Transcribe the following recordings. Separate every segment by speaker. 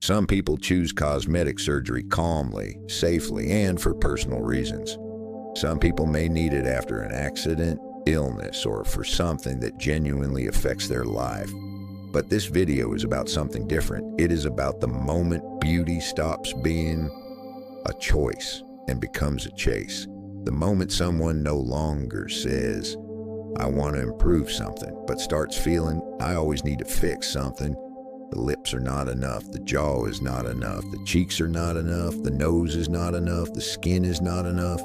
Speaker 1: Some people choose cosmetic surgery calmly, safely, and for personal reasons. Some people may need it after an accident, illness, or for something that genuinely affects their life. But this video is about something different. It is about the moment beauty stops being a choice and becomes a chase. The moment someone no longer says, I want to improve something, but starts feeling, I always need to fix something. The lips are not enough, the jaw is not enough, the cheeks are not enough, the nose is not enough, the skin is not enough.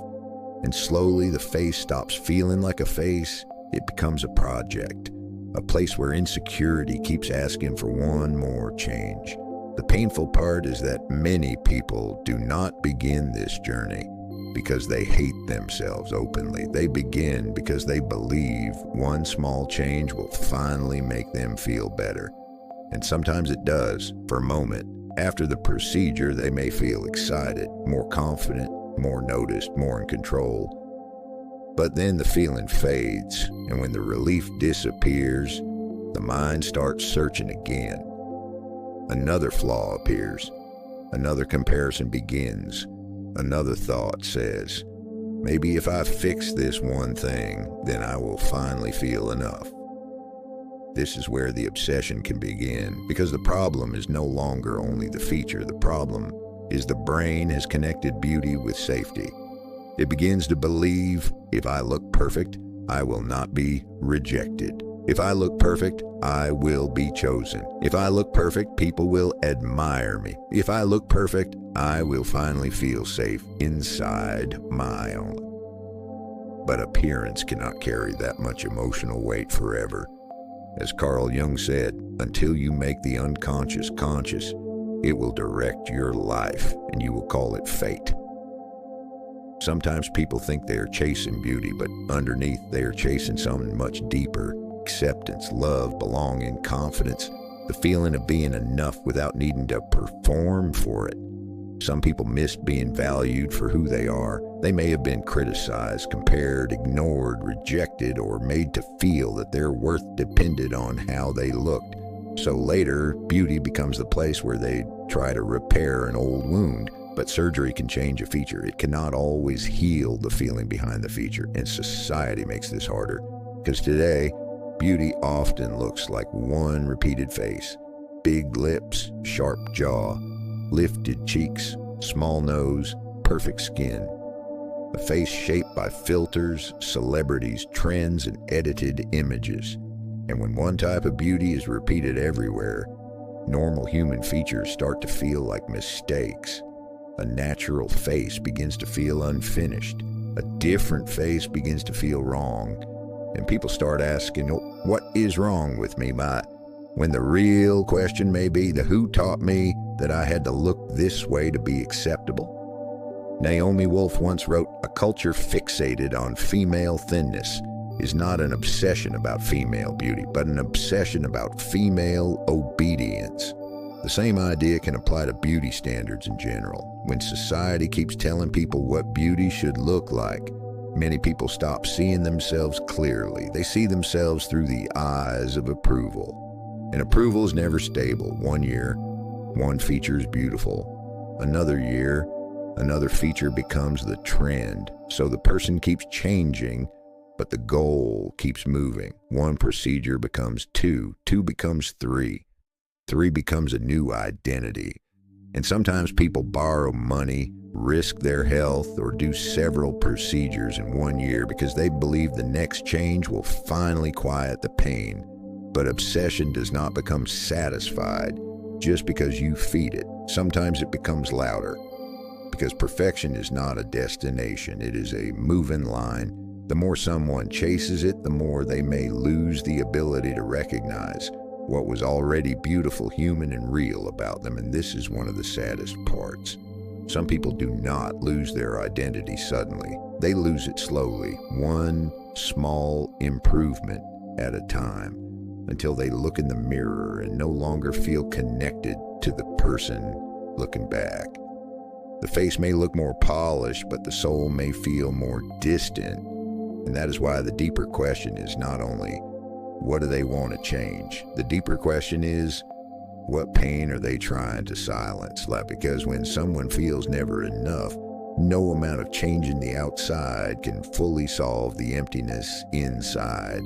Speaker 1: And slowly the face stops feeling like a face. It becomes a project, a place where insecurity keeps asking for one more change. The painful part is that many people do not begin this journey because they hate themselves openly. They begin because they believe one small change will finally make them feel better. And sometimes it does, for a moment. After the procedure, they may feel excited, more confident, more noticed, more in control. But then the feeling fades, and when the relief disappears, the mind starts searching again. Another flaw appears. Another comparison begins. Another thought says, maybe if I fix this one thing, then I will finally feel enough. This is where the obsession can begin, because the problem is no longer only the feature. The problem is the brain has connected beauty with safety. It begins to believe, if I look perfect, I will not be rejected. If I look perfect, I will be chosen. If I look perfect, people will admire me. If I look perfect, I will finally feel safe inside my own. But appearance cannot carry that much emotional weight forever. As Carl Jung said, until you make the unconscious conscious, it will direct your life, and you will call it fate. Sometimes people think they are chasing beauty, but underneath they are chasing something much deeper. Acceptance, love, belonging, confidence, the feeling of being enough without needing to perform for it. Some people miss being valued for who they are. They may have been criticized, compared, ignored, rejected, or made to feel that their worth depended on how they looked. So later, beauty becomes the place where they try to repair an old wound. But surgery can change a feature. It cannot always heal the feeling behind the feature, and society makes this harder. Because today, beauty often looks like one repeated face. Big lips, sharp jaw, lifted cheeks, small nose, perfect skin. A face shaped by filters, celebrities, trends, and edited images. And when one type of beauty is repeated everywhere, normal human features start to feel like mistakes. A natural face begins to feel unfinished. A different face begins to feel wrong. And people start asking, what is wrong with me? When the real question may be, who taught me that I had to look this way to be acceptable? Naomi Wolf once wrote, a culture fixated on female thinness is not an obsession about female beauty, but an obsession about female obedience. The same idea can apply to beauty standards in general. When society keeps telling people what beauty should look like, many people stop seeing themselves clearly. They see themselves through the eyes of approval. And approval is never stable. One year, one feature is beautiful. Another year, another feature becomes the trend. So the person keeps changing, but the goal keeps moving. One procedure becomes two becomes three becomes a new identity. And sometimes people borrow money, risk their health, or do several procedures in 1 year because they believe the next change will finally quiet the pain. But obsession does not become satisfied just because you feed it. Sometimes it becomes louder, because perfection is not a destination, it is a moving line. The more someone chases it, the more they may lose the ability to recognize what was already beautiful, human, and real about them, and this is one of the saddest parts. Some people do not lose their identity suddenly. They lose it slowly, one small improvement at a time, until they look in the mirror and no longer feel connected to the person looking back. The face may look more polished, but the soul may feel more distant. And that is why the deeper question is not only, what do they want to change? The deeper question is, What pain are they trying to silence? Because when someone feels never enough, no amount of changing the outside can fully solve the emptiness inside.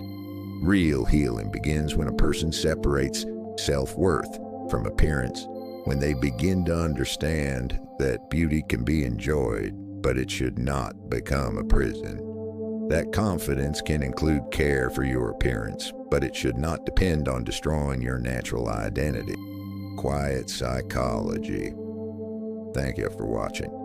Speaker 1: Real healing begins when a person separates self-worth from appearance, when they begin to understand that beauty can be enjoyed, but it should not become a prison. That confidence can include care for your appearance, but it should not depend on destroying your natural identity. Quiet psychology. Thank you for watching.